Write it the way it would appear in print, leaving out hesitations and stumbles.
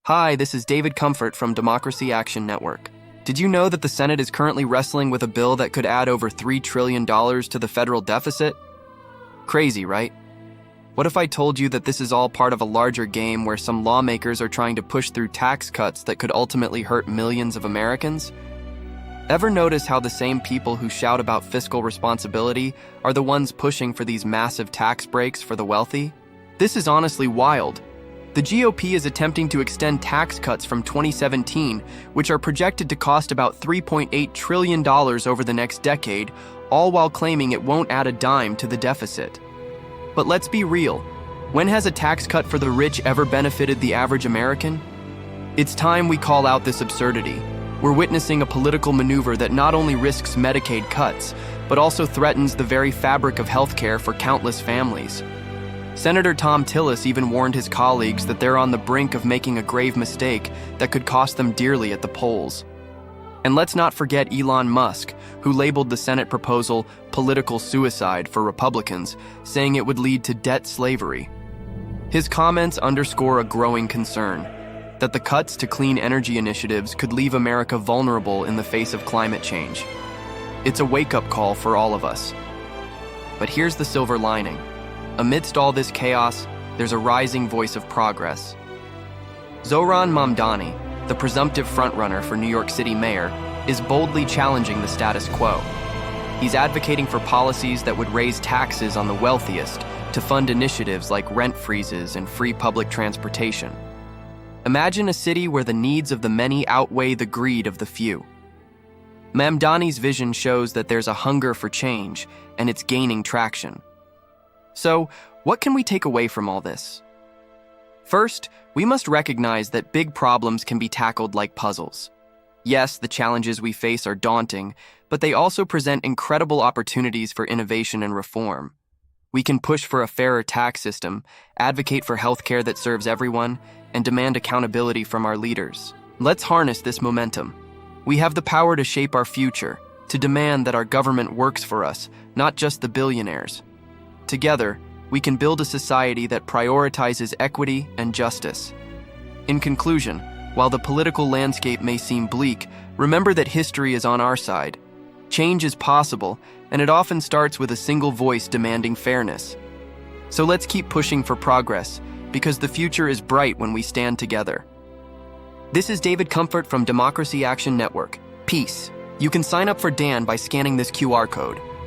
Hi, this is David Comfort from Democracy Action Network. Did you know that the Senate is currently wrestling with a bill that could add over $3 trillion to the federal deficit? Crazy, right? What if I told you that this is all part of a larger game where some lawmakers are trying to push through tax cuts that could ultimately hurt millions of Americans? Ever notice how the same people who shout about fiscal responsibility are the ones pushing for these massive tax breaks for the wealthy? This is honestly wild. The GOP is attempting to extend tax cuts from 2017, which are projected to cost about $3.8 trillion over the next decade, all while claiming it won't add a dime to the deficit. But let's be real. When has a tax cut for the rich ever benefited the average American? It's time we call out this absurdity. We're witnessing a political maneuver that not only risks Medicaid cuts, but also threatens the very fabric of healthcare for countless families. Senator Thom Tillis even warned his colleagues that they're on the brink of making a grave mistake that could cost them dearly at the polls. And let's not forget Elon Musk, who labeled the Senate proposal political suicide for Republicans, saying it would lead to debt slavery. His comments underscore a growing concern that the cuts to clean energy initiatives could leave America vulnerable in the face of climate change. It's a wake-up call for all of us. But here's the silver lining. Amidst all this chaos, there's a rising voice of progress. Zohran Mamdani, the presumptive frontrunner for New York City mayor, is boldly challenging the status quo. He's advocating for policies that would raise taxes on the wealthiest to fund initiatives like rent freezes and free public transportation. Imagine a city where the needs of the many outweigh the greed of the few. Mamdani's vision shows that there's a hunger for change, and it's gaining traction. So, what can we take away from all this? First, we must recognize that big problems can be tackled like puzzles. Yes, the challenges we face are daunting, but they also present incredible opportunities for innovation and reform. We can push for a fairer tax system, advocate for healthcare that serves everyone, and demand accountability from our leaders. Let's harness this momentum. We have the power to shape our future, to demand that our government works for us, not just the billionaires. Together, we can build a society that prioritizes equity and justice. In conclusion, while the political landscape may seem bleak, remember that history is on our side. Change is possible, and it often starts with a single voice demanding fairness. So let's keep pushing for progress, because the future is bright when we stand together. This is David Comfort from Democracy Action Network. Peace. You can sign up for Dan by scanning this QR code.